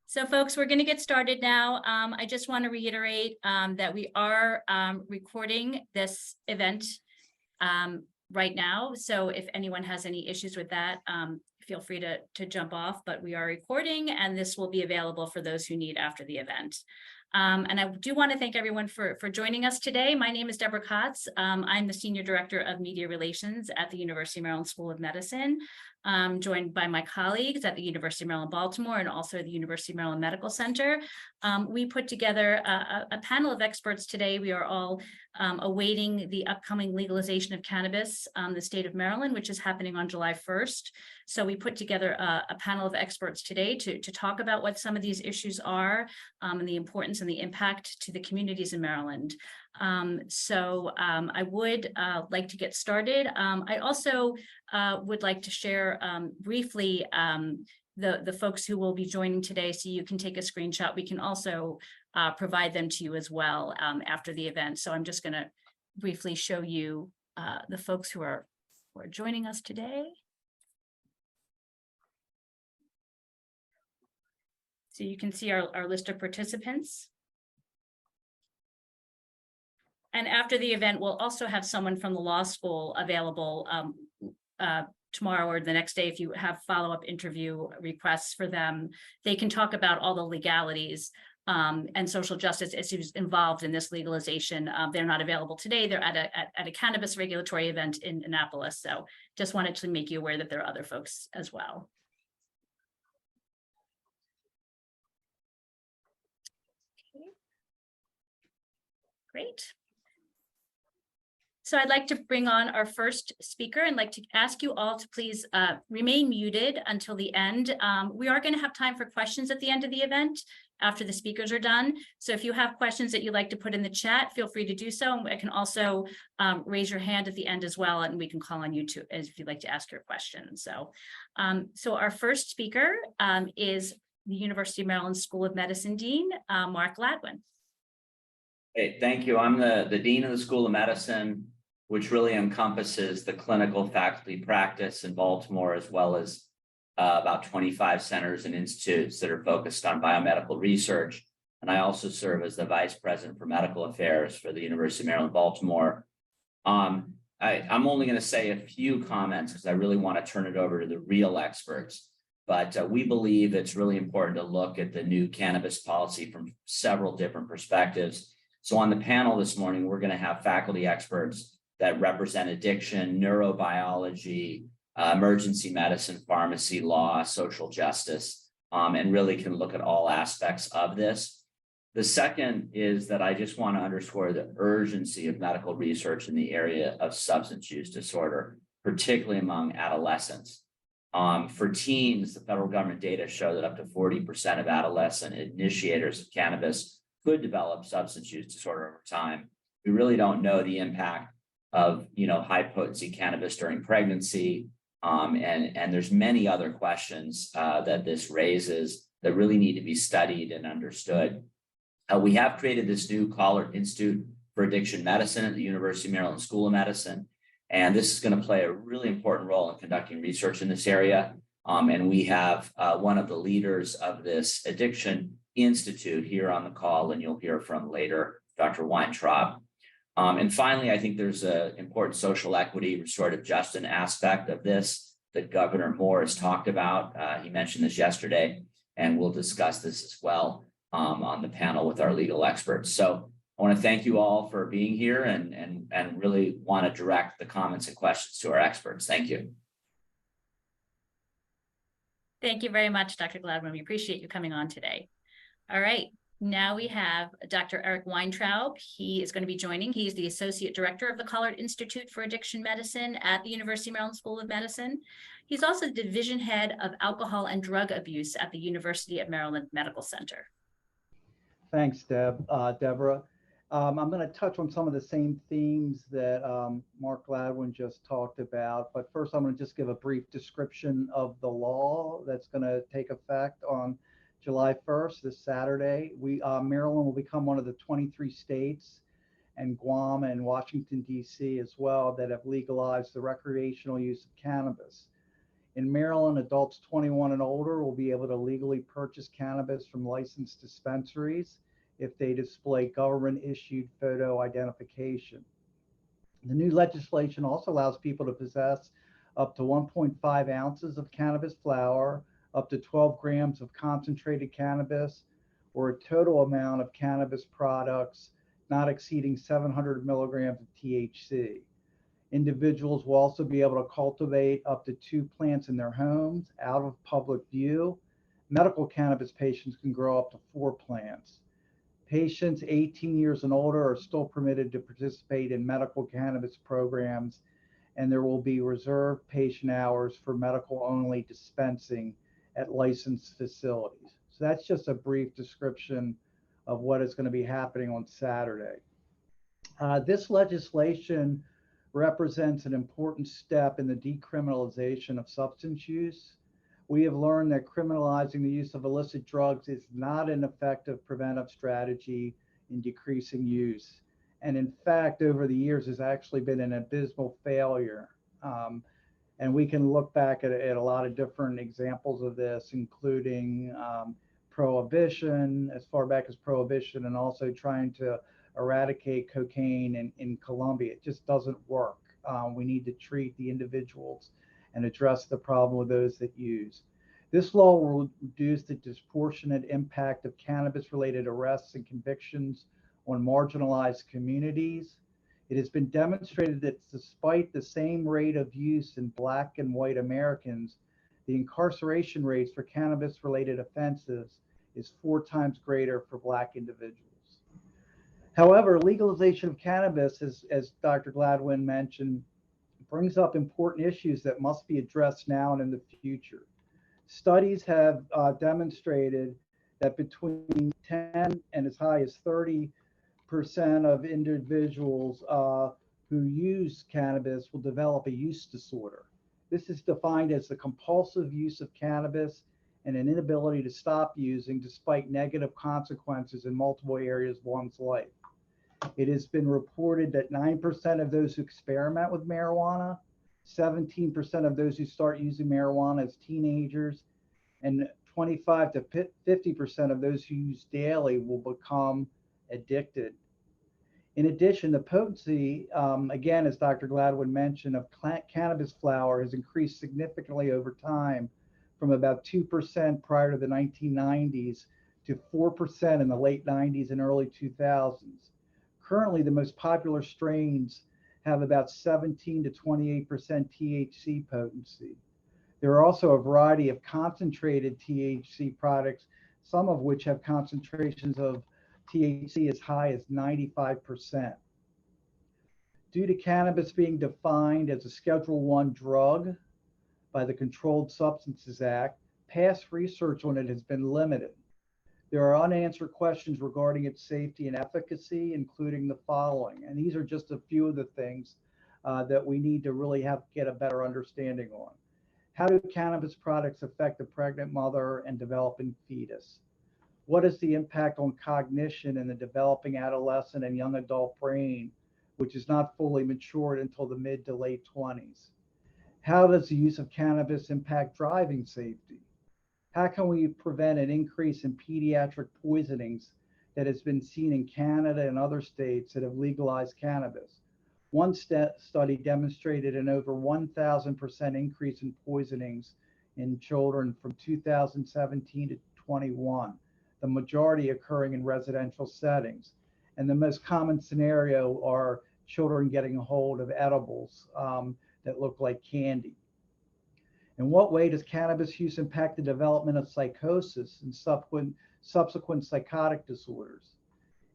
So folks, we're going to get started now. I just want to reiterate that we are recording this event right now. So if anyone has any issues with that, feel free to jump off, but we are recording and this will be available for those who need after the event. And I do want to thank everyone for joining us today. My name is Deborah Kotz. I'm the Senior Director of Media Relations at the University of Maryland School of Medicine, joined by my colleagues at the University of Maryland, Baltimore, and also the University of Maryland Medical Center. We put together a panel of experts today. We are all awaiting the upcoming legalization of cannabis in the state of Maryland, which is happening on July 1st. So we put together a panel of experts today to talk about what some of these issues are and the importance and the impact to the communities in Maryland. I would like to get started. I also would like to share briefly the folks who will be joining today, so you can take a screenshot. We can also provide them to you as well after the event. So I'm just going to briefly show you the folks who are joining us today. So you can see our list of participants. And after the event, we'll also have someone from the law school available tomorrow or the next day. If you have follow-up interview requests for them, they can talk about all the legalities and social justice issues involved in this legalization. They're not available today. They're at a cannabis regulatory event in Annapolis. So just wanted to make you aware that there are other folks as well. Okay. Great. So I'd like to bring on our first speaker and like to ask you all to please remain muted until the end. We are going to have time for questions at the end of the event after the speakers are done. So if you have questions that you'd like to put in the chat, feel free to do so. And I can also raise your hand at the end as well, and we can call on you too if you'd like to ask your question. So our first speaker is the University of Maryland School of Medicine Dean, Mark Gladwin. Hey, thank you. I'm the Dean of the School of Medicine, which really encompasses the clinical faculty practice in Baltimore, as well as about 25 centers and institutes that are focused on biomedical research. And I also serve as the Vice President for Medical Affairs for the University of Maryland, Baltimore. I'm only going to say a few comments because I really want to turn it over to the real experts. But we believe it's really important to look at the new cannabis policy from several different perspectives. So on the panel this morning, we're going to have faculty experts that represent addiction, neurobiology, emergency medicine, pharmacy, law, social justice, and really can look at all aspects of this. The second is that I just want to underscore the urgency of medical research in the area of substance use disorder, particularly among adolescents. For teens, the federal government data show that up to 40% of adolescent initiators of cannabis could develop substance use disorder over time. We really don't know the impact of high potency cannabis during pregnancy, and there's many other questions that this raises that really need to be studied and understood. We have created this new Kahlert Institute for Addiction Medicine at the University of Maryland School of Medicine, and this is going to play a really important role in conducting research in this area. And we have one of the leaders of this addiction institute here on the call, and you'll hear from later, Dr. Weintraub. And finally, I think there's an important social equity, restorative justice aspect of this that Governor Moore has talked about. He mentioned this yesterday, and we'll discuss this as well on the panel with our legal experts. So I want to thank you all for being here and really want to direct the comments and questions to our experts. Thank you. Thank you very much, Dr. Gladwin. We appreciate you coming on today. All right. Now we have Dr. Eric Weintraub. He is going to be joining. He's the Associate Director of the Kahlert Institute for Addiction Medicine at the University of Maryland School of Medicine. He's also the Division Head of Alcohol and Drug Abuse at the University of Maryland Medical Center. Thanks, Deborah. I'm going to touch on some of the same themes that Mark Gladwin just talked about. But first, I'm going to just give a brief description of the law that's going to take effect on July 1st, this Saturday. Maryland will become one of the 23 states, and Guam and Washington, D.C. as well, that have legalized the recreational use of cannabis. In Maryland, adults 21 and older will be able to legally purchase cannabis from licensed dispensaries if they display government-issued photo identification. The new legislation also allows people to possess up to 1.5 ounces of cannabis flower, up to 12 grams of concentrated cannabis, or a total amount of cannabis products not exceeding 700 milligrams of THC. Individuals will also be able to cultivate up to 2 plants in their homes out of public view. Medical cannabis patients can grow up to 4 plants. Patients 18 years and older are still permitted to participate in medical cannabis programs, and there will be reserved patient hours for medical-only dispensing at licensed facilities. So that's just a brief description of what is going to be happening on Saturday. This legislation represents an important step in the decriminalization of substance use. We have learned that criminalizing the use of illicit drugs is not an effective preventive strategy in decreasing use. And in fact, over the years, has actually been an abysmal failure. And we can look back at a lot of different examples of this, including prohibition, as far back as prohibition, and also trying to eradicate cocaine in Colombia. It just doesn't work. We need to treat the individuals and address the problem with those that use. This law will reduce the disproportionate impact of cannabis-related arrests and convictions on marginalized communities. It has been demonstrated that despite the same rate of use in Black and white Americans, the incarceration rates for cannabis-related offenses is 4 times greater for Black individuals. However, legalization of cannabis, as Dr. Gladwin mentioned, brings up important issues that must be addressed now and in the future. Studies have demonstrated that between 10 and as high as 30% of individuals who use cannabis will develop a use disorder. This is defined as the compulsive use of cannabis and an inability to stop using despite negative consequences in multiple areas of one's life. It has been reported that 9% of those who experiment with marijuana, 17% of those who start using marijuana as teenagers, and 25 to 50% of those who use daily will become addicted. In addition, the potency, again, as Dr. Gladwin mentioned, of cannabis flower has increased significantly over time from about 2% prior to the 1990s to 4% in the late 90s and early 2000s. Currently, the most popular strains have about 17 to 28% THC potency. There are also a variety of concentrated THC products, some of which have concentrations of THC as high as 95%. Due to cannabis being defined as a Schedule I drug by the Controlled Substances Act, past research on it has been limited. There are unanswered questions regarding its safety and efficacy, including the following. And these are just a few of the things that we need to really get a better understanding on. How do cannabis products affect the pregnant mother and developing fetus? What is the impact on cognition in the developing adolescent and young adult brain, which is not fully matured until the mid to late 20s? How does the use of cannabis impact driving safety? How can we prevent an increase in pediatric poisonings that has been seen in Canada and other states that have legalized cannabis? One study demonstrated an over 1,000% increase in poisonings in children from 2017 to 21, the majority occurring in residential settings. And the most common scenario are children getting a hold of edibles that look like candy. In what way does cannabis use impact the development of psychosis and subsequent psychotic disorders?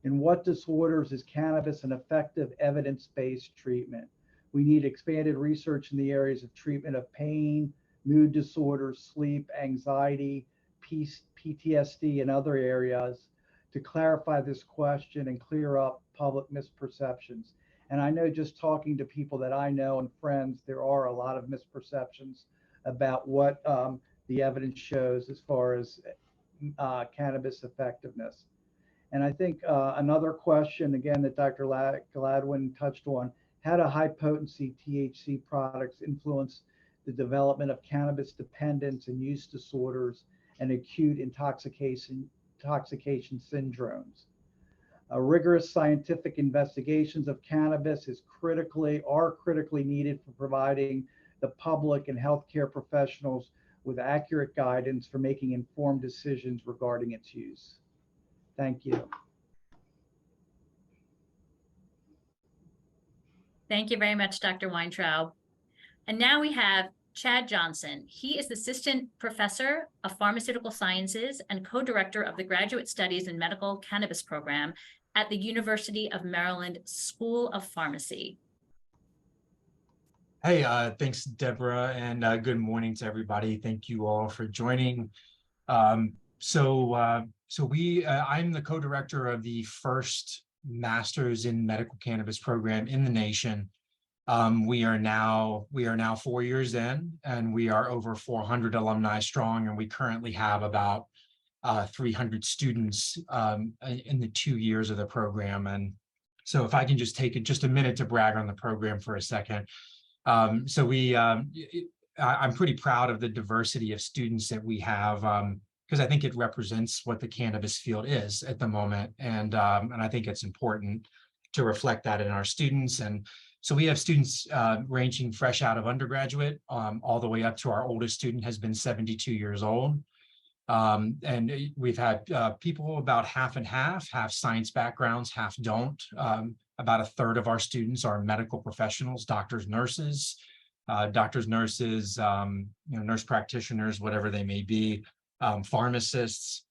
In what disorders is cannabis an effective evidence-based treatment? We need expanded research in the areas of treatment of pain, mood disorders, sleep, anxiety, PTSD, and other areas to clarify this question and clear up public misperceptions. And I know, just talking to people that I know and friends, there are a lot of misperceptions about what the evidence shows as far as cannabis effectiveness. And I think another question, again, that Dr. Gladwin touched on, how do high potency THC products influence the development of cannabis dependence and use disorders, and acute intoxication syndromes. Rigorous scientific investigations of cannabis are critically needed for providing the public and healthcare professionals with accurate guidance for making informed decisions regarding its use. Thank you. Thank you very much, Dr. Weintraub. And now we have Chad Johnson. He is the Assistant Professor of Pharmaceutical Sciences and Co-Director of the Graduate Studies in Medical Cannabis Program at the University of Maryland School of Pharmacy. Hey, thanks, Deborah, and good morning to everybody. Thank you all for joining. I'm the co-director of the first Masters in Medical Cannabis program in the nation. We are now 4 years in, and we are over 400 alumni strong, and we currently have about 300 students in the 2 years of the program. And so if I can just take just a minute to brag on the program for a second. I'm pretty proud of the diversity of students that we have, because I think it represents what the cannabis field is at the moment. And I think it's important to reflect that in our students. And so we have students ranging fresh out of undergraduate all the way up to our oldest student has been 72 years old. And we've had people about half and half science backgrounds, half don't. About a third of our students are medical professionals, doctors, nurses, nurse practitioners, whatever they may be, pharmacists,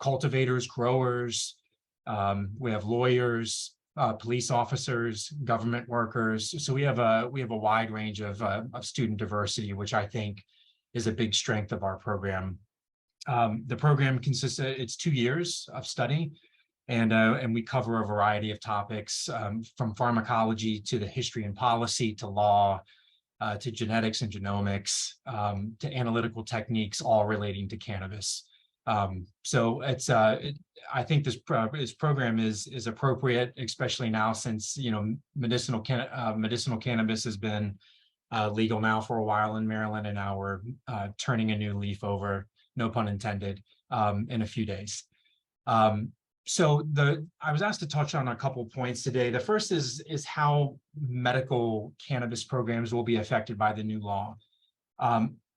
cultivators, growers. We have lawyers, police officers, government workers. So we have a wide range of student diversity, which I think is a big strength of our program. The program consists of, it's 2 years of study, and we cover a variety of topics from pharmacology to the history and policy to law to genetics and genomics to analytical techniques, all relating to cannabis. So it's I think this program is appropriate, especially now since medicinal cannabis has been legal now for a while in Maryland, and now we're turning a new leaf over, no pun intended, in a few days. I was asked to touch on a couple points today. The first is how medical cannabis programs will be affected by the new law.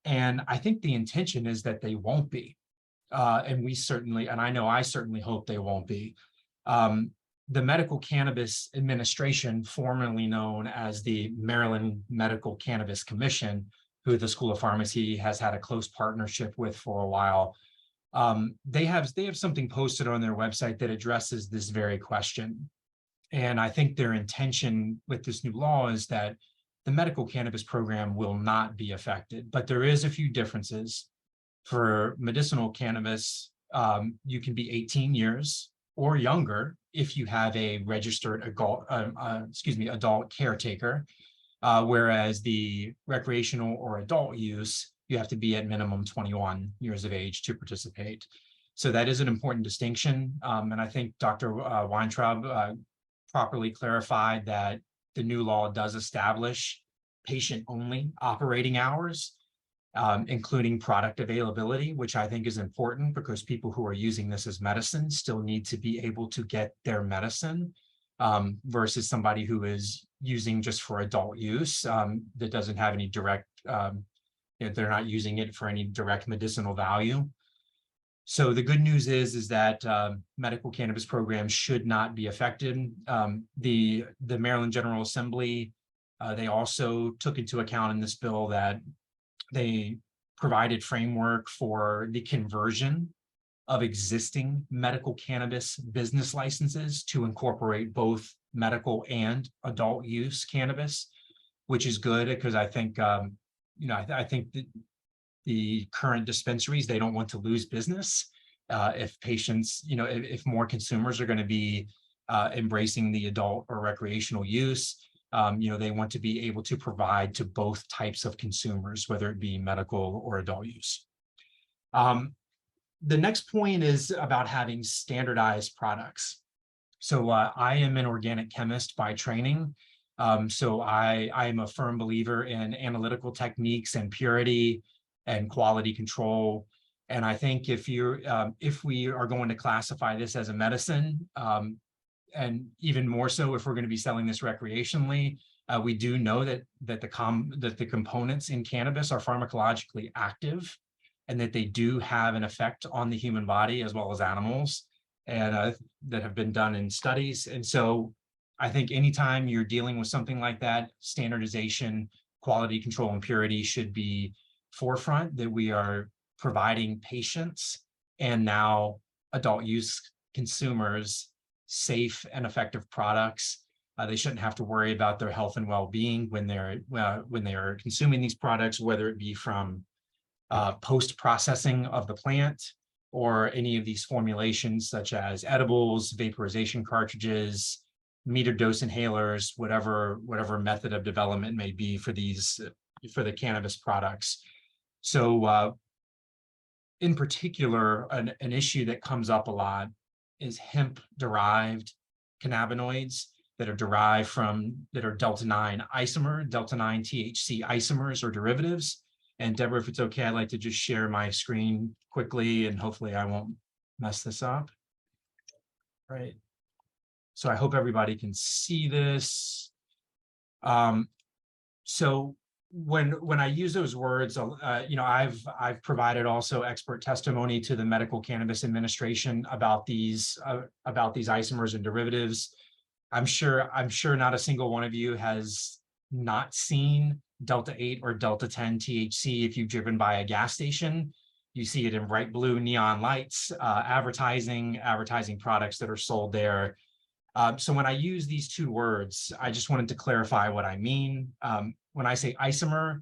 And I think the intention is that they won't be. And I certainly hope they won't be. The Medical Cannabis Administration, formerly known as the Maryland Medical Cannabis Commission, who the School of Pharmacy has had a close partnership with for a while, they have something posted on their website that addresses this very question. And I think their intention with this new law is that the medical cannabis program will not be affected, but there is a few differences. For medicinal cannabis, you can be 18 years or younger if you have a registered adult caretaker, whereas the recreational or adult use, you have to be at minimum 21 years of age to participate. So that is an important distinction. And I think Dr. Weintraub properly clarified that the new law does establish patient-only operating hours, including product availability, which I think is important because people who are using this as medicine still need to be able to get their medicine versus somebody who is using just for adult use that doesn't have any direct, they're not using it for any direct medicinal value. So the good news is that medical cannabis programs should not be affected. The Maryland General Assembly, they also took into account in this bill that they provided framework for the conversion of existing medical cannabis business licenses to incorporate both medical and adult use cannabis, which is good because I think, I think that the current dispensaries, they don't want to lose business. If patients, if more consumers are going to be embracing the adult or recreational use, they want to be able to provide to both types of consumers, whether it be medical or adult use. The next point is about having standardized products. So I am an organic chemist by training, So I am a firm believer in analytical techniques and purity and quality control. And I think if we are going to classify this as a medicine, and even more so if we're going to be selling this recreationally, we do know that the components in cannabis are pharmacologically active, and that they do have an effect on the human body as well as animals, and that have been done in studies. And so I think anytime you're dealing with something like that, standardization, quality control, and purity should be forefront, that we are providing patients and now adult use consumers safe and effective products. They shouldn't have to worry about their health and well-being when they are consuming these products, whether it be from post-processing of the plant or any of these formulations such as edibles, vaporization cartridges, metered dose inhalers, whatever method of development may be for the cannabis products. So in particular, an issue that comes up a lot is hemp-derived cannabinoids that are delta-9 isomer, delta-9 THC isomers or derivatives. And Deborah, if it's okay, I'd like to just share my screen quickly, and hopefully I won't mess this up. Right. So I hope everybody can see this. So when I use those words, I've provided also expert testimony to the Medical Cannabis Administration about these isomers and derivatives. I'm sure not a single one of you has not seen delta-8 or delta-10 THC if you've driven by a gas station. You see it in bright blue neon lights, advertising products that are sold there. So when I use these two words, I just wanted to clarify what I mean. When I say isomer,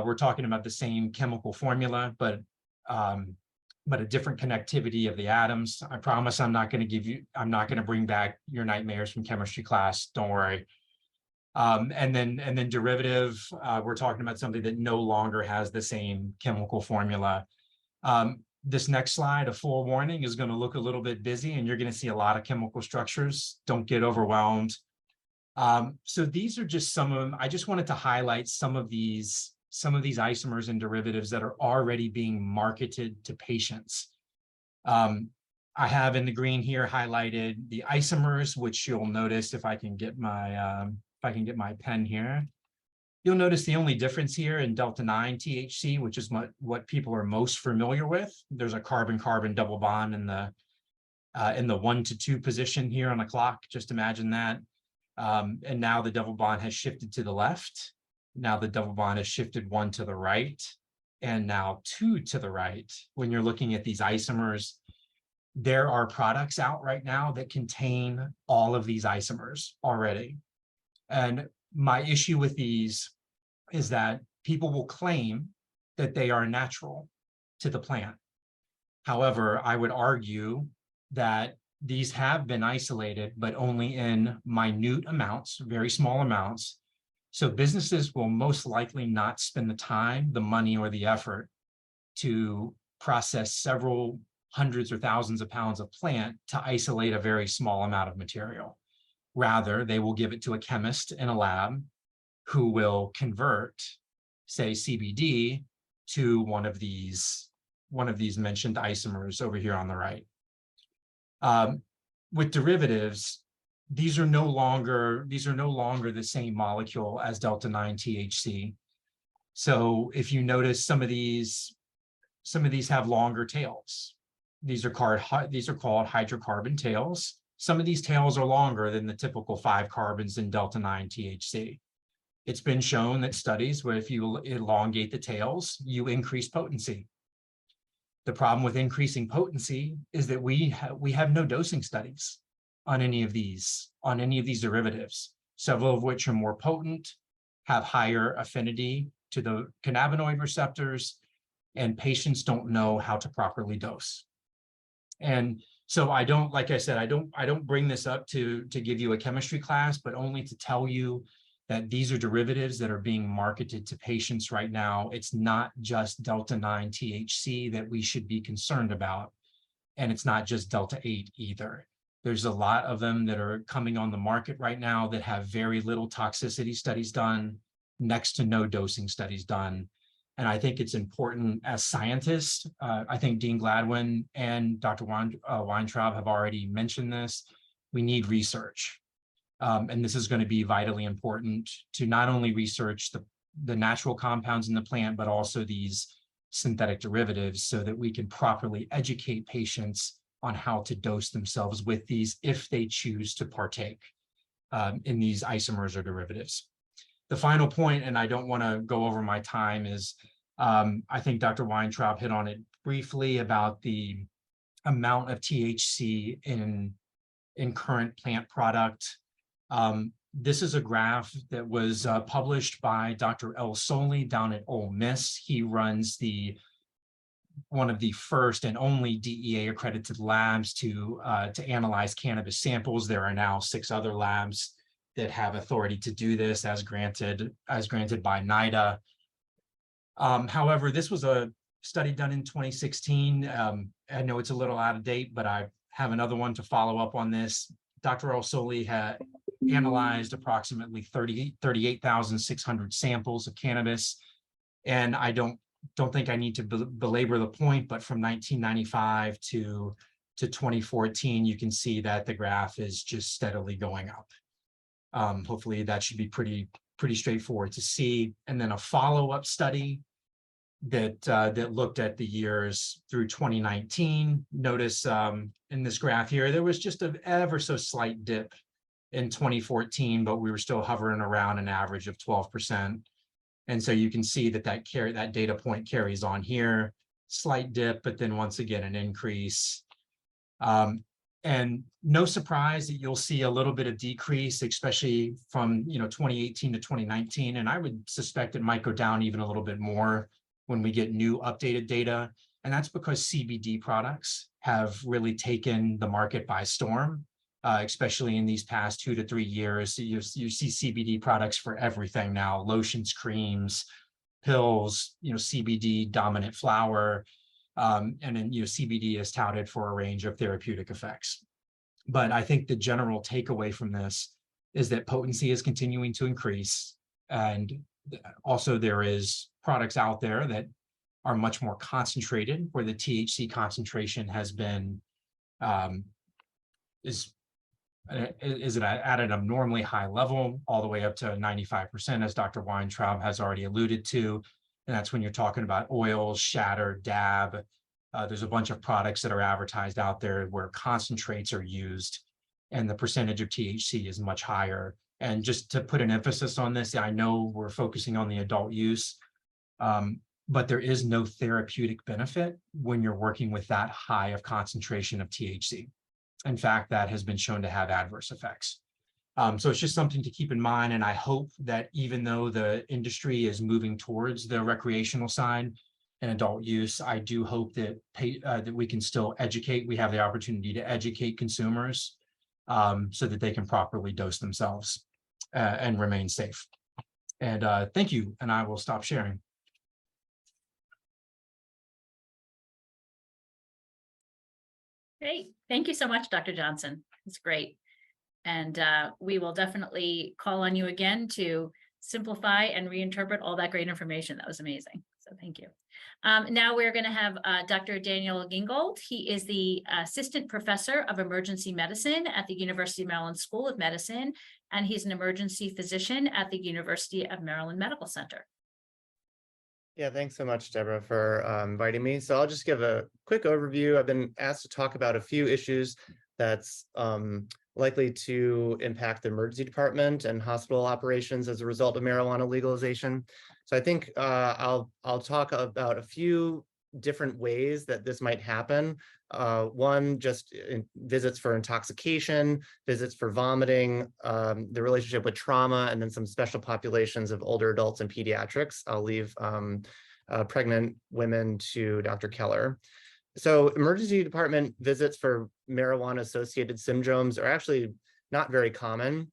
we're talking about the same chemical formula, but a different connectivity of the atoms. I promise I'm not going to bring back your nightmares from chemistry class. Don't worry. And then derivative, we're talking about something that no longer has the same chemical formula. This next slide, a forewarning, is going to look a little bit busy, and you're going to see a lot of chemical structures. Don't get overwhelmed. So these are just some of them. I just wanted to highlight some of these isomers and derivatives that are already being marketed to patients. I have in the green here highlighted the isomers, which you'll notice if I can get my pen here. You'll notice the only difference here in delta-9 THC, which is what people are most familiar with. There's a carbon-carbon double bond in the 1 to 2 position here on the clock. Just imagine that. And now the double bond has shifted to the left. Now the double bond has shifted 1 to the right, and now 2 to the right. When you're looking at these isomers, there are products out right now that contain all of these isomers already. And my issue with these is that people will claim that they are natural to the plant. However, I would argue that these have been isolated, but only in minute amounts, very small amounts. So businesses will most likely not spend the time, the money, or the effort to process several hundreds or thousands of pounds of plant to isolate a very small amount of material. Rather, they will give it to a chemist in a lab who will convert, say, CBD to one of these mentioned isomers over here on the right. With derivatives, these are no longer the same molecule as delta-9 THC. So if you notice, some of these have longer tails. These are called hydrocarbon tails. Some of these tails are longer than the typical 5 carbons in delta-9 THC. It's been shown that studies where if you elongate the tails, you increase potency. The problem with increasing potency is that we have no dosing studies on any of these derivatives, several of which are more potent, have higher affinity to the cannabinoid receptors, and patients don't know how to properly dose. And so I don't bring this up to give you a chemistry class, but only to tell you that these are derivatives that are being marketed to patients right now. It's not just delta-9 THC that we should be concerned about, and it's not just delta-8 either. There's a lot of them that are coming on the market right now that have very little toxicity studies done, next to no dosing studies done. And I think it's important as scientists, I think Dean Gladwin and Dr. Weintraub have already mentioned this, we need research. And this is going to be vitally important to not only research the natural compounds in the plant, but also these synthetic derivatives so that we can properly educate patients on how to dose themselves with these if they choose to partake in these isomers or derivatives. The final point, and I don't want to go over my time, is I think Dr. Weintraub hit on it briefly about the amount of THC in current plant product. This is a graph that was published by Dr. El Soli down at Ole Miss. He runs one of the first and only DEA accredited labs to analyze cannabis samples. There are now 6 other labs that have authority to do this as granted by NIDA. However, this was a study done in 2016. I know it's a little out of date, but I have another one to follow up on this. Dr. El Soli had analyzed approximately 38,600 samples of cannabis. And I don't think I need to belabor the point, but from 1995 to 2014, you can see that the graph is just steadily going up. Hopefully that should be pretty straightforward to see. And then a follow-up study that looked at the years through 2019. Notice in this graph here, there was just an ever so slight dip in 2014, but we were still hovering around an average of 12%. And so you can see that data point carries on here, slight dip, but then once again, an increase. And no surprise that you'll see a little bit of decrease, especially from 2018 to 2019. And I would suspect it might go down even a little bit more when we get new updated data. And that's because CBD products have really taken the market by storm, especially in these past 2 to 3 years. You see CBD products for everything now: lotions, creams, pills, CBD dominant flower. And then CBD is touted for a range of therapeutic effects. But I think the general takeaway from this is that potency is continuing to increase. And also there is products out there that are much more concentrated, where the THC concentration has been is at an abnormally high level, all the way up to 95%, as Dr. Weintraub has already alluded to. And that's when you're talking about oils, shatter, dab. There's a bunch of products that are advertised out there where concentrates are used and the percentage of THC is much higher. And just to put an emphasis on this, I know we're focusing on the adult use, but there is no therapeutic benefit when you're working with that high of concentration of THC. In fact, that has been shown to have adverse effects. So it's just something to keep in mind. And I hope that even though the industry is moving towards the recreational side and adult use, I do hope that that we can still educate. We have the opportunity to educate consumers so that they can properly dose themselves and remain safe. And thank you. And I will stop sharing. Great. Thank you so much, Dr. Johnson. It's great. And we will definitely call on you again to simplify and reinterpret all that great information. That was amazing. So thank you. Now we're going to have Dr. Daniel Gingold. He is the Assistant Professor of Emergency Medicine at the University of Maryland School of Medicine, and he's an emergency physician at the University of Maryland Medical Center. Yeah, thanks so much, Deborah, for inviting me. So I'll just give a quick overview. I've been asked to talk about a few issues that's likely to impact the emergency department and hospital operations as a result of marijuana legalization. So I think I'll talk about a few different ways that this might happen. One, just visits for intoxication, visits for vomiting, the relationship with trauma, and then some special populations of older adults and pediatrics. I'll leave pregnant women to Dr. Keller. So emergency department visits for marijuana-associated syndromes are actually not very common.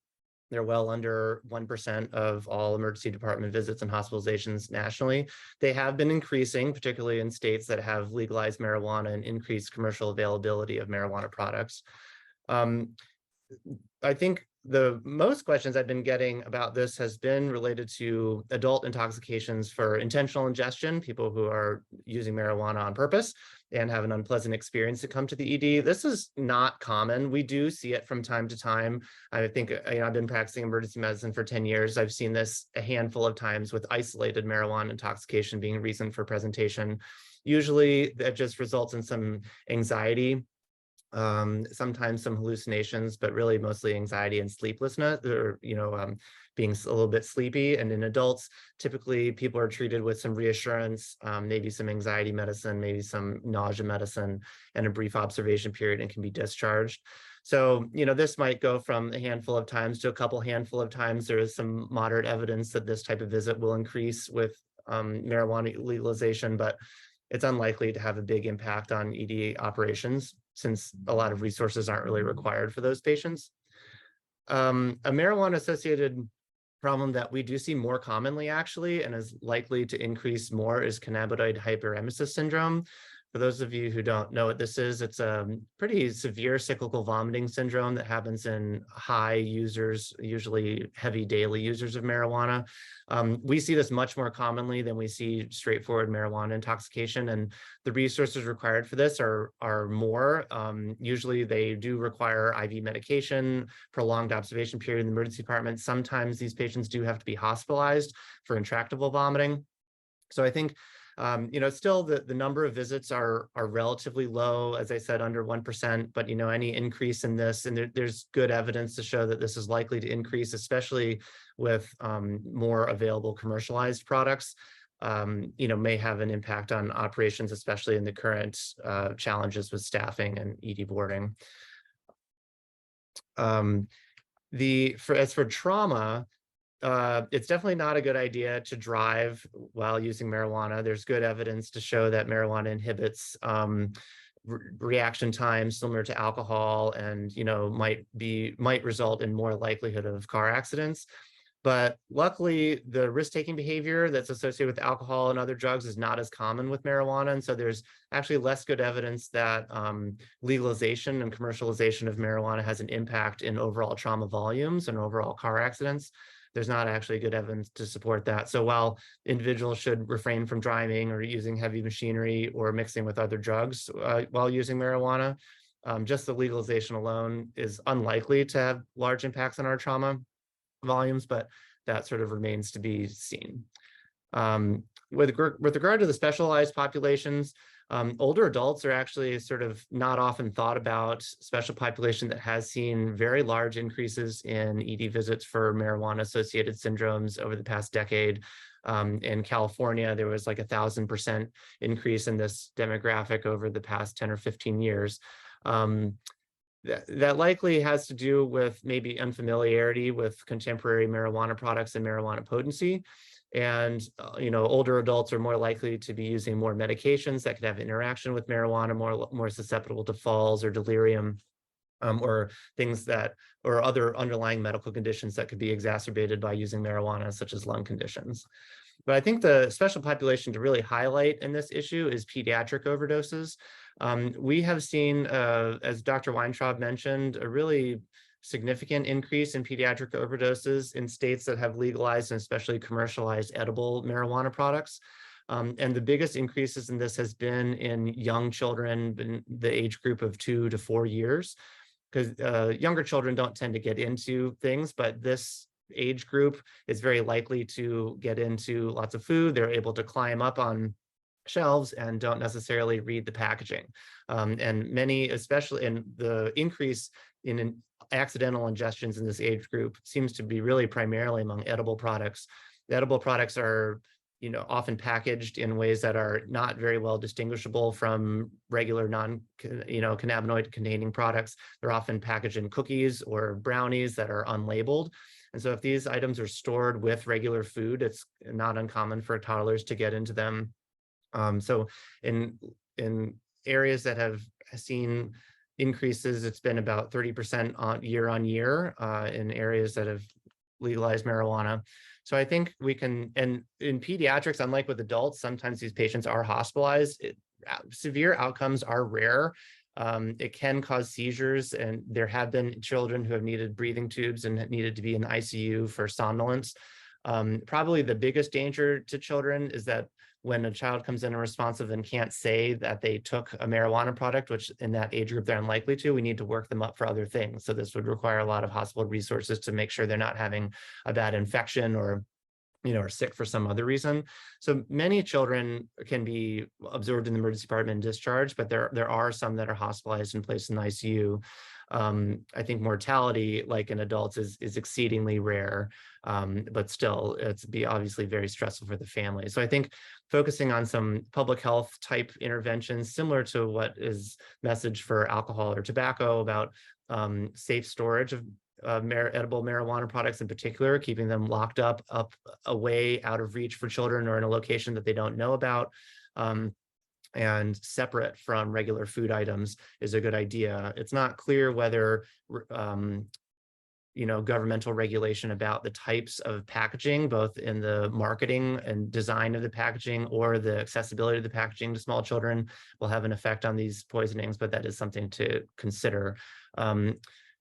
They're well under 1% of all emergency department visits and hospitalizations nationally. They have been increasing, particularly in states that have legalized marijuana and increased commercial availability of marijuana products. I think the most questions I've been getting about this has been related to adult intoxications for intentional ingestion, people who are using marijuana on purpose and have an unpleasant experience to come to the ED. This is not common. We do see it from time to time. I think I've been practicing emergency medicine for 10 years. I've seen this a handful of times with isolated marijuana intoxication being a reason for presentation. Usually that just results in some anxiety, sometimes some hallucinations, but really mostly anxiety and sleeplessness, or being a little bit sleepy. And in adults, typically people are treated with some reassurance, maybe some anxiety medicine, maybe some nausea medicine, and a brief observation period, and can be discharged. So, this might go from a handful of times to a couple handful of times. There is some moderate evidence that this type of visit will increase with marijuana legalization, but it's unlikely to have a big impact on ED operations, since a lot of resources aren't really required for those patients. A marijuana-associated problem that we do see more commonly, actually, and is likely to increase more, is cannabinoid hyperemesis syndrome. For those of you who don't know what this is, it's a pretty severe cyclical vomiting syndrome that happens in high users, usually heavy daily users of marijuana. We see this much more commonly than we see straightforward marijuana intoxication, and the resources required for this are more. Usually they do require IV medication, prolonged observation period in the emergency department. Sometimes these patients do have to be hospitalized for intractable vomiting. So I think still the number of visits are relatively low, as I said, under 1%, but any increase in this, and there's good evidence to show that this is likely to increase, especially with more available commercialized products, may have an impact on operations, especially in the current challenges with staffing and ED boarding. As for trauma, it's definitely not a good idea to drive while using marijuana. There's good evidence to show that marijuana inhibits reaction time similar to alcohol, and might result in more likelihood of car accidents. But luckily, the risk-taking behavior that's associated with alcohol and other drugs is not as common with marijuana. And so there's actually less good evidence that legalization and commercialization of marijuana has an impact in overall trauma volumes and overall car accidents. There's not actually good evidence to support that. So while individuals should refrain from driving or using heavy machinery or mixing with other drugs while using marijuana, just the legalization alone is unlikely to have large impacts on our trauma volumes, but that sort of remains to be seen. With regard to the specialized populations, older adults are actually sort of not often thought about special population that has seen very large increases in ED visits for marijuana-associated syndromes over the past decade. In California, there was like 1,000% increase in this demographic over the past 10 or 15 years. That likely has to do with maybe unfamiliarity with contemporary marijuana products and marijuana potency. And, older adults are more likely to be using more medications that could have interaction with marijuana, more susceptible to falls or delirium, or things or other underlying medical conditions that could be exacerbated by using marijuana, such as lung conditions. But I think the special population to really highlight in this issue is pediatric overdoses. We have seen, as Dr. Weintraub mentioned, a really significant increase in pediatric overdoses in states that have legalized and especially commercialized edible marijuana products. And the biggest increases in this has been in young children in the age group of 2 to 4 years, because younger children don't tend to get into things, but this age group is very likely to get into lots of food. They're able to climb up on shelves and don't necessarily read the packaging. And many, especially in the increase in accidental ingestions in this age group, seems to be really primarily among edible products. The edible products are, often packaged in ways that are not very well distinguishable from regular cannabinoid containing products. They're often packaged in cookies or brownies that are unlabeled. And so if these items are stored with regular food, it's not uncommon for toddlers to get into them. So in areas that have seen increases, it's been about 30% year on year in areas that have legalized marijuana. So I think we can, and in pediatrics, unlike with adults, sometimes these patients are hospitalized. Severe outcomes are rare. It can cause seizures, and there have been children who have needed breathing tubes and needed to be in the ICU for somnolence. Probably the biggest danger to children is that when a child comes in unresponsive and can't say that they took a marijuana product, which in that age group they're unlikely to, we need to work them up for other things. So this would require a lot of hospital resources to make sure they're not having a bad infection or are sick for some other reason. So many children can be absorbed in the emergency department and discharged, but there are some that are hospitalized and placed in the ICU. I think mortality, like in adults, is exceedingly rare, but still, it's be obviously very stressful for the family. So I think focusing on some public health type interventions, similar to what is messaged for alcohol or tobacco, about safe storage of edible marijuana products in particular, keeping them locked up away, out of reach for children, or in a location that they don't know about, and separate from regular food items is a good idea. It's not clear whether governmental regulation about the types of packaging, both in the marketing and design of the packaging or the accessibility of the packaging to small children, will have an effect on these poisonings, but that is something to consider.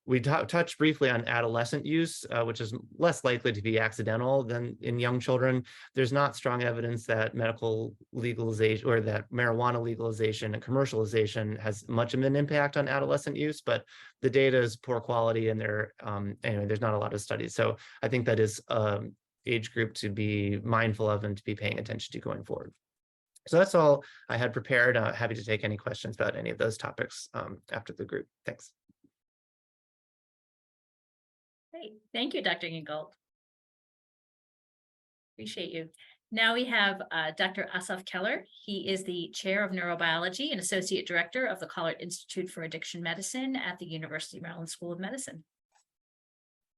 We touched briefly on adolescent use, which is less likely to be accidental than in young children. There's not strong evidence that medical legalization or that marijuana legalization and commercialization has much of an impact on adolescent use, but the data is poor quality, and anyway, there's not a lot of studies. So I think that is an age group to be mindful of and to be paying attention to going forward. So that's all I had prepared. Happy to take any questions about any of those topics after the group. Thanks. Great. Thank you, Dr. Gingold. Appreciate you. Now we have Dr. Asaf Keller. He is the Chair of Neurobiology and Associate Director of the Kahlert Institute for Addiction Medicine at the University of Maryland School of Medicine.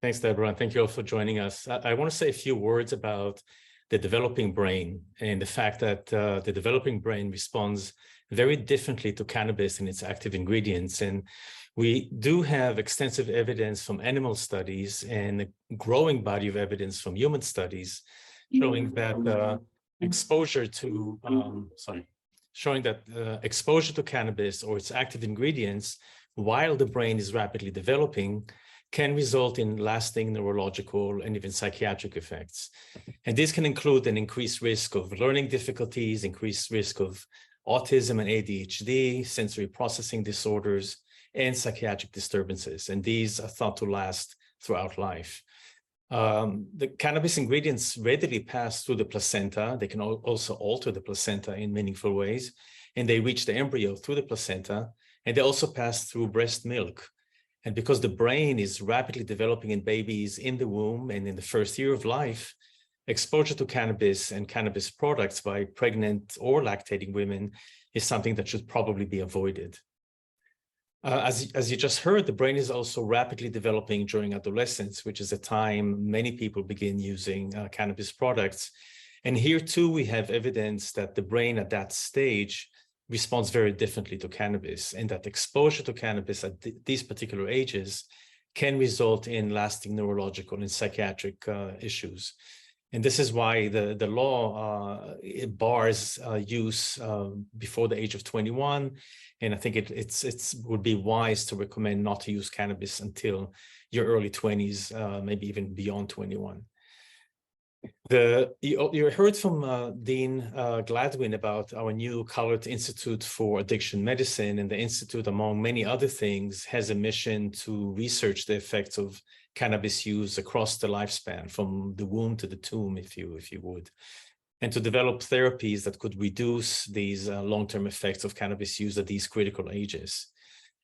Thanks, Deborah, and thank you all for joining us. I want to say a few words about the developing brain and the fact that the developing brain responds very differently to cannabis and its active ingredients. And we do have extensive evidence from animal studies and a growing body of evidence from human studies showing that exposure to cannabis or its active ingredients while the brain is rapidly developing can result in lasting neurological and even psychiatric effects. And this can include an increased risk of learning difficulties, increased risk of autism and ADHD, sensory processing disorders, and psychiatric disturbances. And these are thought to last throughout life. The cannabis ingredients readily pass through the placenta. They can also alter the placenta in meaningful ways, and they reach the embryo through the placenta, and they also pass through breast milk. And because the brain is rapidly developing in babies in the womb and in the first year of life, exposure to cannabis and cannabis products by pregnant or lactating women is something that should probably be avoided. As you just heard, the brain is also rapidly developing during adolescence, which is a time many people begin using cannabis products. And here too, we have evidence that the brain at that stage responds very differently to cannabis, and that exposure to cannabis at these particular ages can result in lasting neurological and psychiatric issues. And this is why the law it bars use before the age of 21. And I think it would be wise to recommend not to use cannabis until your early 20s, maybe even beyond 21. You heard from Dean Gladwin about our new Kahlert Institute for Addiction Medicine, and the Institute, among many other things, has a mission to research the effects of cannabis use across the lifespan, from the womb to the tomb, if you would, and to develop therapies that could reduce these long-term effects of cannabis use at these critical ages.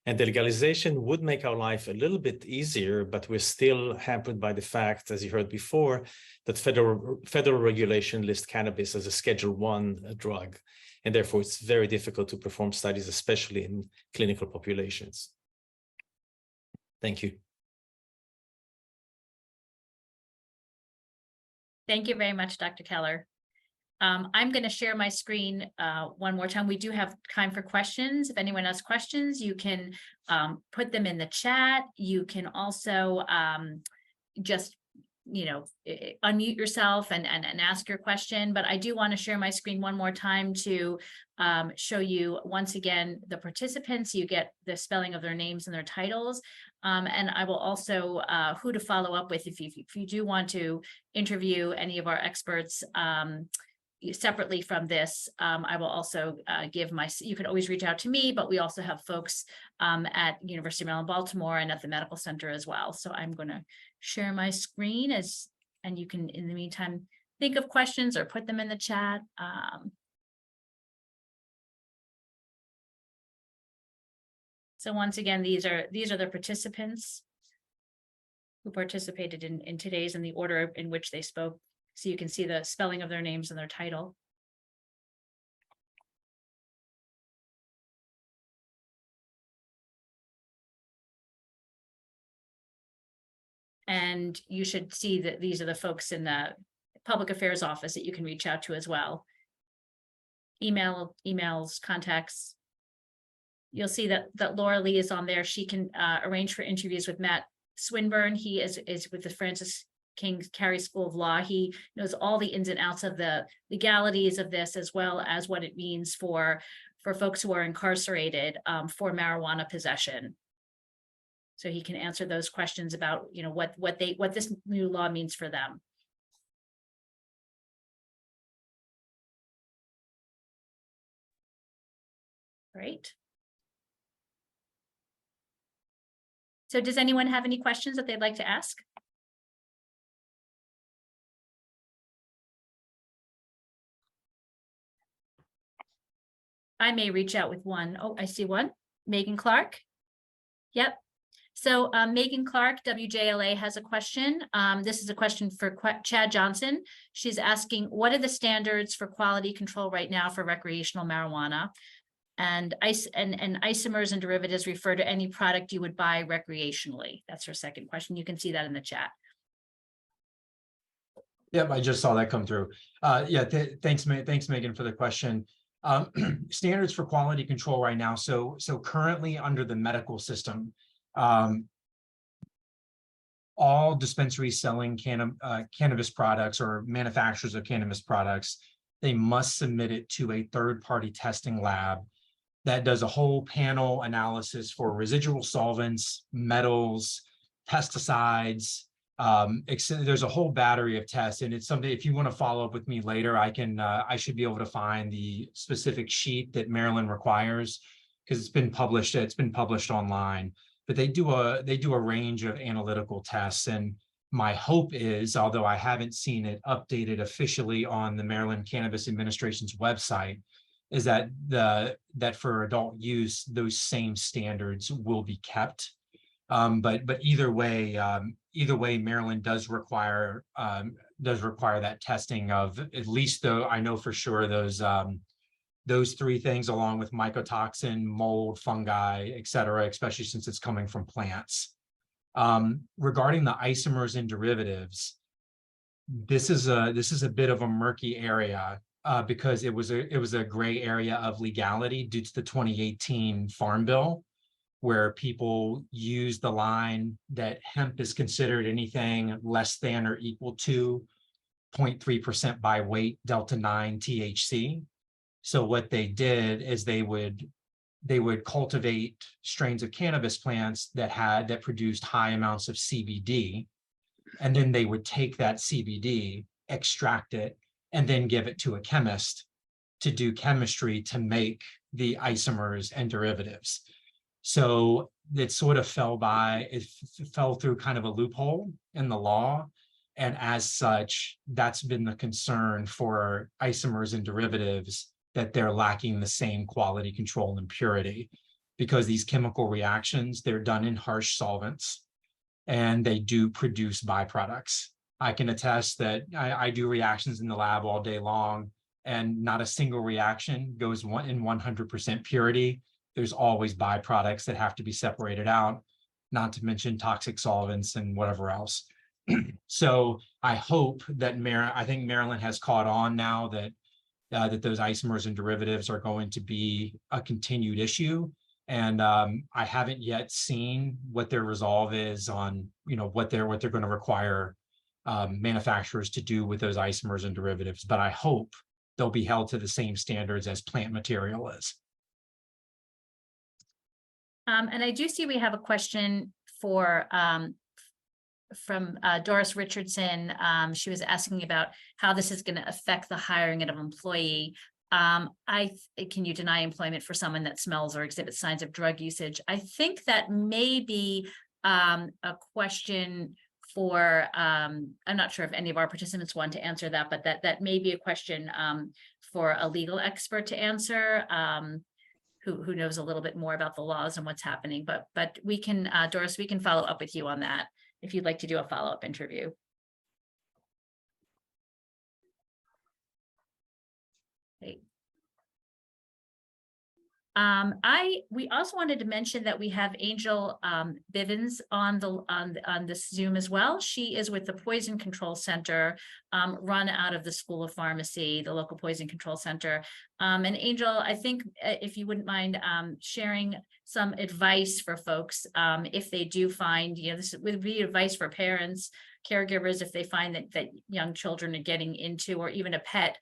And the legalization would make our life a little bit easier, but we're still hampered by the fact, as you heard before, that federal regulation lists cannabis as a Schedule I drug, and therefore it's very difficult to perform studies, especially in clinical populations. Thank you. Thank you very much, Dr. Keller. I'm going to share my screen one more time. We do have time for questions. If anyone has questions, you can put them in the chat. You can also just unmute yourself and ask your question, but I do want to share my screen one more time to show you once again the participants. You get the spelling of their names and their titles. And I will also who to follow up with if you do want to interview any of our experts separately from this. I will also you can always reach out to me, but we also have folks at University of Maryland, Baltimore and at the medical center as well. So I'm going to share my screen and you can, in the meantime, think of questions or put them in the chat. So once again, these are the participants who participated in today's and the order in which they spoke. So you can see the spelling of their names and their title. And you should see that these are the folks in the public affairs office that you can reach out to as well. Emails, contacts. You'll see that Laura Lee is on there. She can arrange for interviews with Matt Swinburne. He is with the Francis King Carey School of Law. He knows all the ins and outs of the legalities of this, as well as what it means for folks who are incarcerated for marijuana possession. So he can answer those questions about, what this new law means for them. Great. So does anyone have any questions that they'd like to ask? I may reach out with one. Oh, I see one. Megan Clark. Yep. So Megan Clark, WJLA, has a question. This is a question for Chad Johnson. She's asking, what are the standards for quality control right now for recreational marijuana? And isomers and derivatives refer to any product you would buy recreationally. That's her second question. You can see that in the chat. Yep, I just saw that come through. Thanks, Megan, for the question. Standards for quality control right now. So currently under the medical system, all dispensaries selling cannabis products or manufacturers of cannabis products, they must submit it to a third-party testing lab that does a whole panel analysis for residual solvents, metals, pesticides. There's a whole battery of tests, and it's something, if you want to follow up with me later, I should be able to find the specific sheet that Maryland requires, because it's been published online. But they do a range of analytical tests, and my hope is, although I haven't seen it updated officially on the Maryland Cannabis Administration's website, is that for adult use, those same standards will be kept. But either way, Maryland does require that testing of at least, though I know for sure those three things, along with mycotoxin, mold, fungi, et cetera, especially since it's coming from plants. Regarding the isomers and derivatives, this is a bit of a murky area because it was a gray area of legality due to the 2018 Farm Bill, where people use the line that hemp is considered anything less than or equal to 0.3% by weight delta 9 THC. So what they did is they would cultivate strains of cannabis plants that produced high amounts of CBD, and then they would take that CBD, extract it, and then give it to a chemist to do chemistry to make the isomers and derivatives. So it sort of fell through kind of a loophole in the law. And as such, that's been the concern for isomers and derivatives, that they're lacking the same quality control and purity, because these chemical reactions, they're done in harsh solvents and they do produce byproducts. I can attest that I do reactions in the lab all day long, and not a single reaction goes in 100% purity. There's always byproducts that have to be separated out, not to mention toxic solvents and whatever else. So I hope that I think Maryland has caught on now that those isomers and derivatives are going to be a continued issue. And I haven't yet seen what their resolve is on, what they're going to require manufacturers to do with those isomers and derivatives, but I hope they'll be held to the same standards as plant material is. And I do see we have a question for from Doris Richardson. She was asking about how this is going to affect the hiring of an employee. Can you deny employment for someone that smells or exhibits signs of drug usage? I think that may be a question for, I'm not sure if any of our participants want to answer that, but that may be a question for a legal expert to answer, who knows a little bit more about the laws and what's happening. But we can, Doris, we can follow up with you on that if you'd like to do a follow-up interview. Great. We also wanted to mention that we have Angel Bivens on this Zoom as well. She is with the Poison Control Center, run out of the School of Pharmacy, the local Poison Control Center. And Angel, I think if you wouldn't mind sharing some advice for folks, if they do find, this would be advice for parents, caregivers, if they find that young children are getting into, or even a pet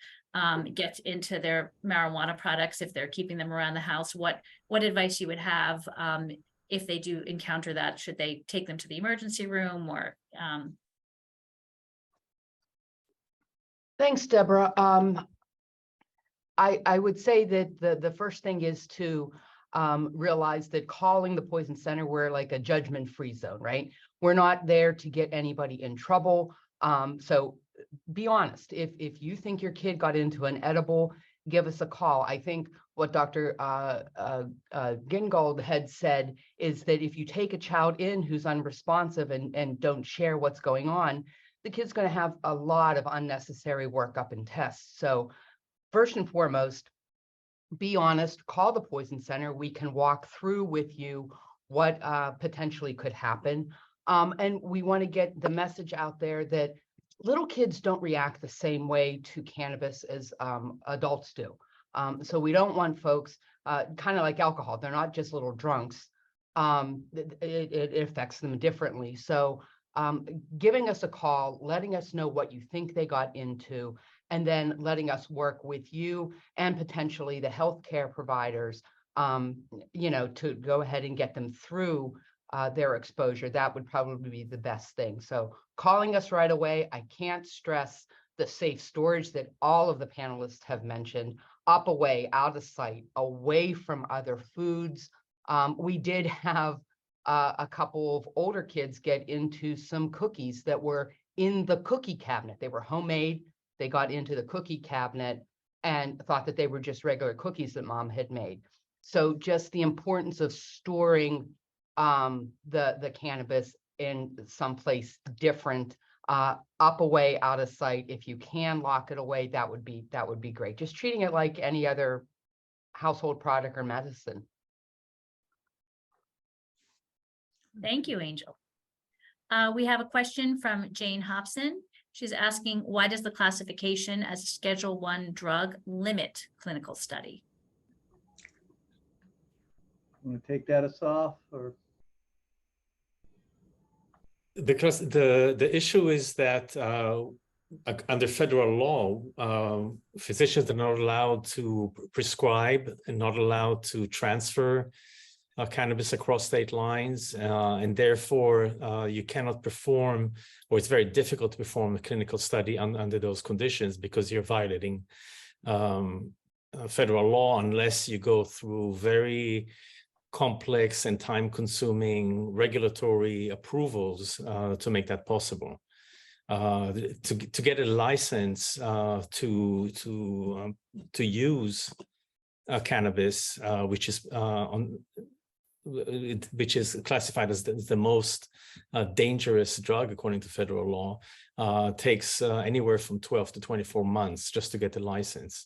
gets into their marijuana products, if they're keeping them around the house, what advice you would have if they do encounter that? Should they take them to the emergency room, or Thanks, Deborah. I would say that the first thing is to realize that calling the Poison Center, we're like a judgment-free zone, right? We're not there to get anybody in trouble. So be honest. If you think your kid got into an edible, give us a call. I think what Dr. Gingold had said is that if you take a child in who's unresponsive and don't share what's going on, the kid's going to have a lot of unnecessary workup and tests. So first and foremost, be honest, call the Poison Center. We can walk through with you what potentially could happen. And we want to get the message out there that little kids don't react the same way to cannabis as adults do. So we don't want folks, kind of like alcohol, they're not just little drunks. It affects them differently. So giving us a call, letting us know what you think they got into, and then letting us work with you and potentially the healthcare providers, to go ahead and get them through their exposure. That would probably be the best thing. So calling us right away. I can't stress the safe storage that all of the panelists have mentioned, up, away, out of sight, away from other foods. We did have a couple of older kids get into some cookies that were in the cookie cabinet. They were homemade. They got into the cookie cabinet and thought that they were just regular cookies that mom had made. So just the importance of storing the cannabis in someplace different, up, away, out of sight. If you can lock it away, that would be great. Just treating it like any other household product or medicine. Thank you, Angel. We have a question from Jane Hobson. She's asking, why does the classification as a Schedule I drug limit clinical study? Want to take that us off, or? The issue is that under federal law, physicians are not allowed to prescribe and not allowed to transfer cannabis across state lines, and therefore you cannot perform, or it's very difficult to perform a clinical study under those conditions because you're violating federal law unless you go through very complex and time-consuming regulatory approvals to make that possible. To get a license to use cannabis, which is classified as the most dangerous drug according to federal law, takes anywhere from 12 to 24 months just to get the license.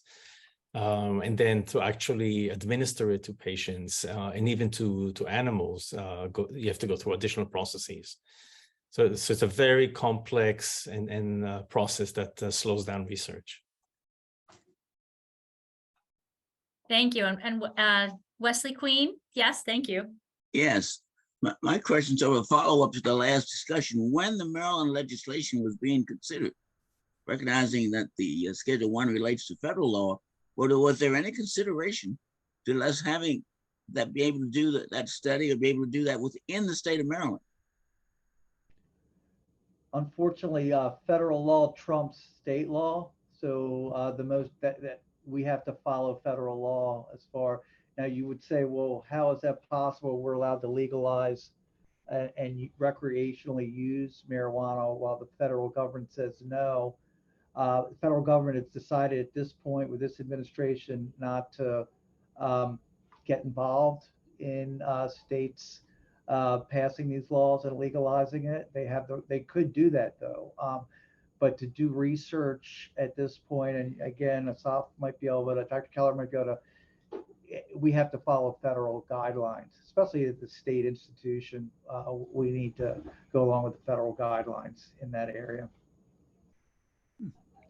And then to actually administer it to patients and even to animals, you have to go through additional processes. So it's a very complex and process that slows down research. Thank you. And Wesley Queen, yes, thank you. Yes. My question, so a follow-up to the last discussion, when the Maryland legislation was being considered, recognizing that the Schedule 1 relates to federal law, was there any consideration to us having that, be able to do that study or be able to do that within the state of Maryland? Unfortunately, federal law trumps state law. So the most that we have to follow federal law as far. Now you would say, well, how is that possible? We're allowed to legalize and recreationally use marijuana while the federal government says no. The federal government has decided at this point with this administration not to get involved in states passing these laws and legalizing it. They could do that though. But to do research at this point, and again, Asaf might be able to, Dr. Kahlert might be able to, we have to follow federal guidelines, especially at the state institution. We need to go along with the federal guidelines in that area.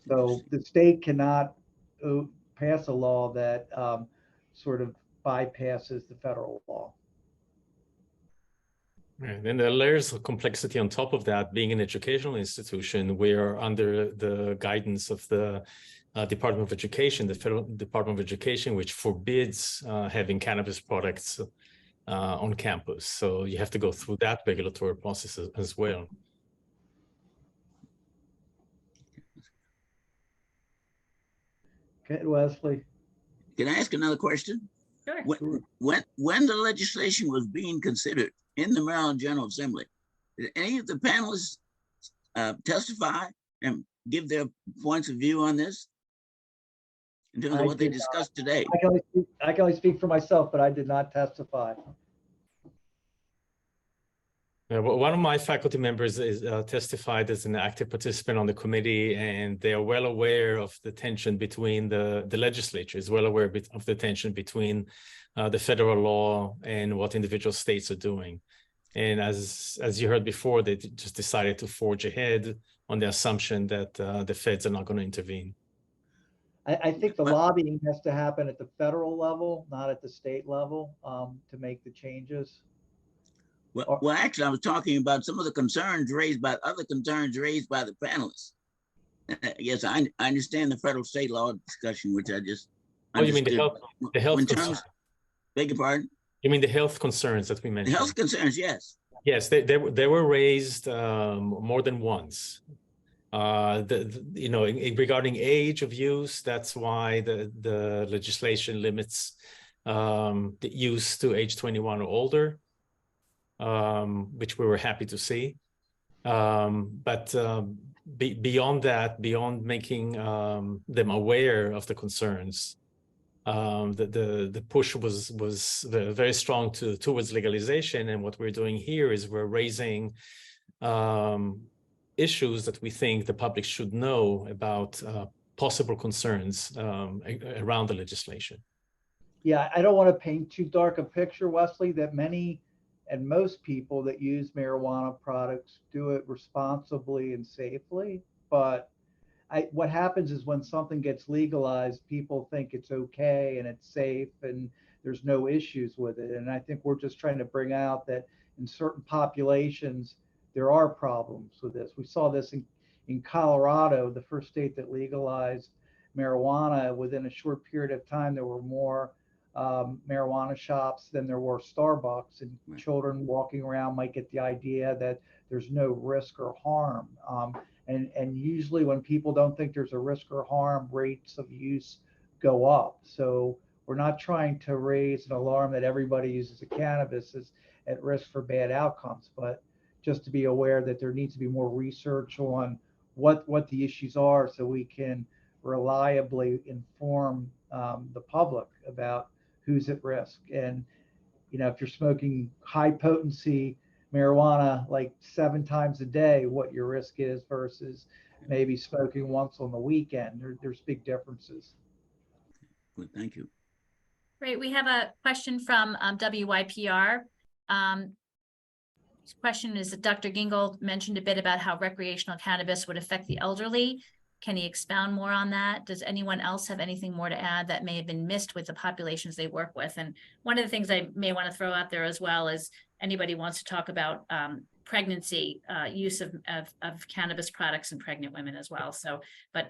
So the state cannot pass a law that sort of bypasses the federal law. And then there are layers of complexity on top of that. Being an educational institution, we are under the guidance of the Department of Education, the Federal Department of Education, which forbids having cannabis products on campus. So you have to go through that regulatory process as well. Okay, Wesley. Can I ask another question? Sure. When the legislation was being considered in the Maryland General Assembly, did any of the panelists testify and give their points of view on this in terms of what they discussed today? I can only speak for myself, but I did not testify. One of my faculty members is testified as an active participant on the committee, and they are well aware of the tension between the legislature is well aware of the tension between the federal law and what individual states are doing. And as you heard before, they just decided to forge ahead on the assumption that the feds are not going to intervene. I think the lobbying has to happen at the federal level, not at the state level, to make the changes. Well, actually, I was talking about some of the concerns raised by the panelists. Yes, I understand the federal state law discussion, which I just understood. You mean the health concerns? Beg your pardon? You mean the health concerns that we mentioned? The health concerns, yes. Yes, they were raised more than once. Regarding age of use, that's why the legislation limits the use to age 21 or older. Which we were happy to see. But beyond that, beyond making them aware of the concerns, the push was very strong towards legalization. And what we're doing here is we're raising issues that we think the public should know about possible concerns around the legislation. Yeah, I don't want to paint too dark a picture, Wesley, that many and most people that use marijuana products do it responsibly and safely. But what happens is when something gets legalized, people think it's okay and it's safe and there's no issues with it. And I think we're just trying to bring out that in certain populations, there are problems with this. We saw this in Colorado, the first state that legalized marijuana. Within a short period of time, there were more marijuana shops than there were Starbucks, and children walking around might get the idea that there's no risk or harm. And usually when people don't think there's a risk or harm, rates of use go up. So we're not trying to raise an alarm that everybody uses a cannabis is at risk for bad outcomes, but just to be aware that there needs to be more research on what the issues are so we can reliably inform the public about who's at risk. And, if you're smoking high potency marijuana like 7 times a day, what your risk is versus maybe smoking once on the weekend. There's big differences. Good, thank you. Great. We have a question from WYPR. This question is that Dr. Gingold mentioned a bit about how recreational cannabis would affect the elderly. Can he expound more on that? Does anyone else have anything more to add that may have been missed with the populations they work with? And one of the things I may want to throw out there as well is anybody wants to talk about pregnancy, use of cannabis products in pregnant women as well. So, but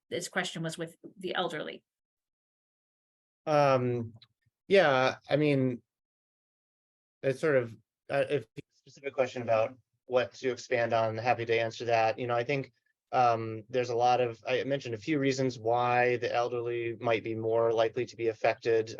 this question was with the elderly. Yeah, I mean, it's sort of if a specific question about what to expand on, happy to answer that. You know, I think there's a lot of, I mentioned a few reasons why the elderly might be more likely to be affected.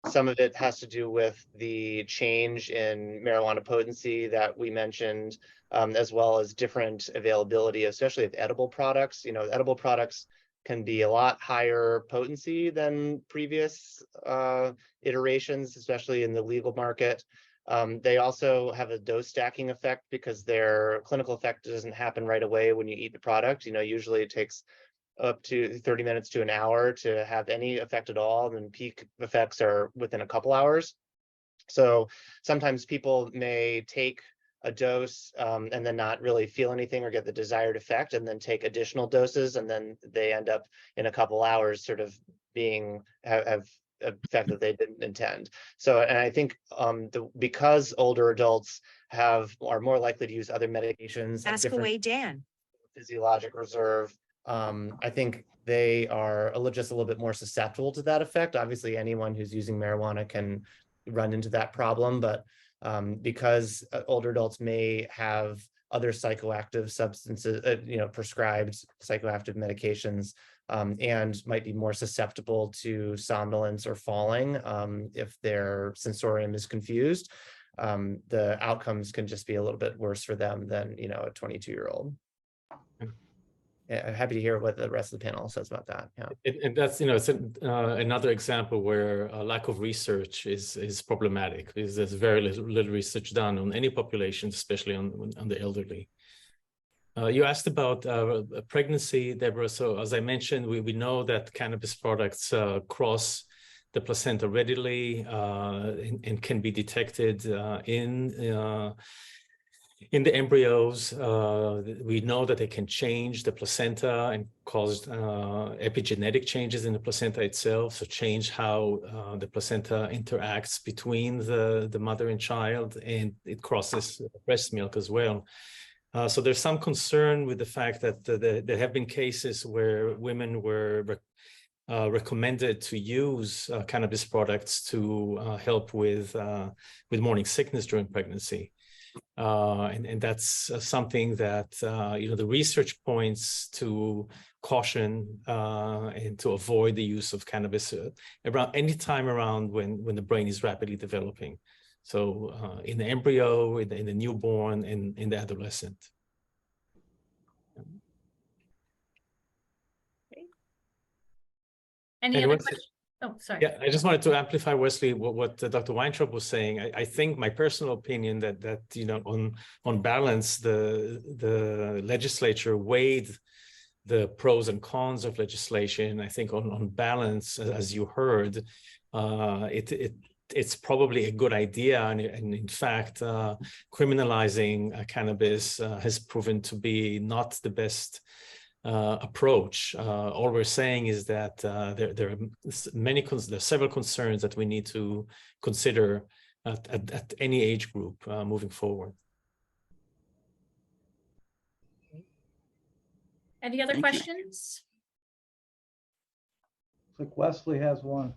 Some of it has to do with the change in marijuana potency that we mentioned, as well as different availability, especially of edible products. You know, edible products can be a lot higher potency than previous iterations, especially in the legal market. They also have a dose stacking effect because their clinical effect doesn't happen right away when you eat the product. You know, usually it takes up to 30 minutes to an hour to have any effect at all, and peak effects are within a couple hours. So sometimes people may take a dose and then not really feel anything or get the desired effect, and then take additional doses, and then they end up in a couple hours sort of being have effect that they didn't intend. So, and I think because older adults are more likely to use other medications, Ask away, Dan. physiologic reserve, I think they are just a little bit more susceptible to that effect. Obviously, anyone who's using marijuana can run into that problem, but because older adults may have other psychoactive substances, prescribed psychoactive medications, and might be more susceptible to somnolence or falling if their sensorium is confused. The outcomes can just be a little bit worse for them than, a 22-year-old. Yeah, I'm happy to hear what the rest of the panel says about that. Yeah, And that's, it's another example where a lack of research is problematic, because there's very little research done on any population, especially on the elderly. You asked about pregnancy, Deborah. So as I mentioned, we know that cannabis products cross the placenta readily and can be detected in the embryos. We know that they can change the placenta and cause epigenetic changes in the placenta itself, so change how the placenta interacts between the mother and child, and it crosses breast milk as well. So there's some concern with the fact that there have been cases where women were recommended to use cannabis products to help with morning sickness during pregnancy. And that's something that, the research points to caution and to avoid the use of cannabis around any time around when the brain is rapidly developing. So in the embryo, in the newborn, and in the adolescent. Any other questions? Oh, sorry. Yeah, I just wanted to amplify, Wesley, what Dr. Weintraub was saying. I think my personal opinion that on balance, the legislature weighed the pros and cons of legislation. I think on balance, as you heard, it's probably a good idea, and in fact, criminalizing cannabis has proven to be not the best approach. All we're saying is that there are several concerns that we need to consider at any age group moving forward. Any other Thank you. questions? Looks like Wesley has one.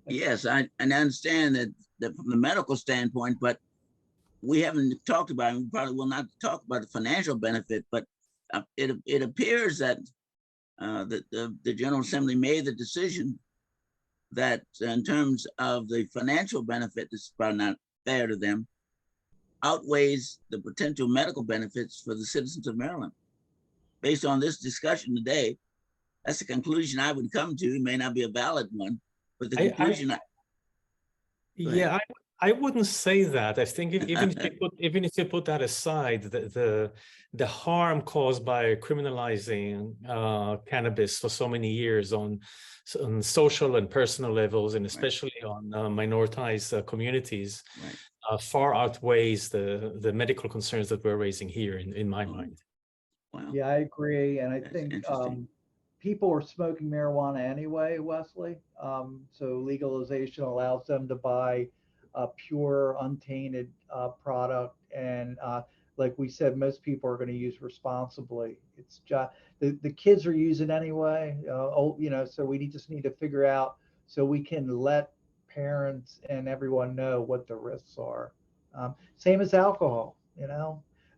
Yes, I understand that from the medical standpoint, but we haven't talked about, and we probably will not talk about the financial benefit, but it appears that the General Assembly made the decision that in terms of the financial benefit, this is probably not fair to them, outweighs the potential medical benefits for the citizens of Maryland. Based on this discussion today, that's the conclusion I would come to. It may not be a valid one, but the conclusion I wouldn't say that. I think even if you put that aside, the harm caused by criminalizing cannabis for so many years on social and personal levels, and especially on minoritized communities, far outweighs the medical concerns that we're raising here in my mind. Wow. Yeah, I agree. And I That's think interesting. people are smoking marijuana anyway, Wesley. So legalization allows them to buy a pure, untainted product. And like we said, most people are going to use responsibly. It's just the kids are using anyway. So we just need to figure out so we can let parents and everyone know what the risks are. Same as alcohol.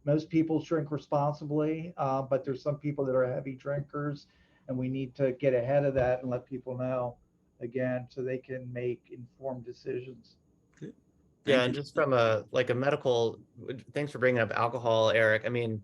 Most people drink responsibly, but there's some people that are heavy drinkers, and we need to get ahead of that and let people know again so they can make informed decisions. Good. Yeah, Thank and you. just from a medical, thanks for bringing up alcohol, Eric. I mean,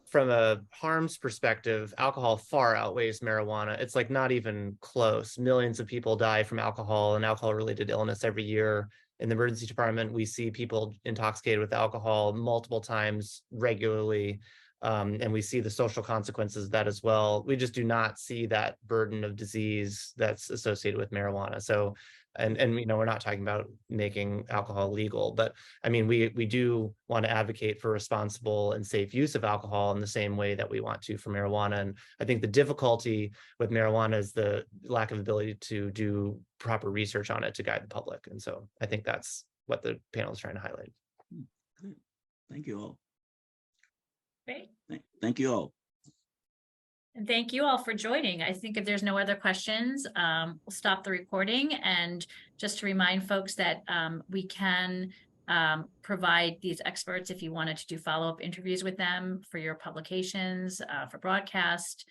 from a harms perspective, alcohol far outweighs marijuana. It's like not even close. Millions of people die from alcohol and alcohol-related illness every year. In the emergency department, we see people intoxicated with alcohol multiple times regularly. And we see the social consequences of that as well. We just do not see that burden of disease that's associated with marijuana. So, and we're not talking about making alcohol legal, but I mean, we do want to advocate for responsible and safe use of alcohol in the same way that we want to for marijuana. And I think the difficulty with marijuana is the lack of ability to do proper research on it to guide the public. And so I think that's what the panel is trying to highlight. Good. Thank you all. Great. Thank you all. And thank you all for joining. I think if there's no other questions, we'll stop the recording. And just to remind folks that we can provide these experts if you wanted to do follow-up interviews with them for your publications, for broadcast.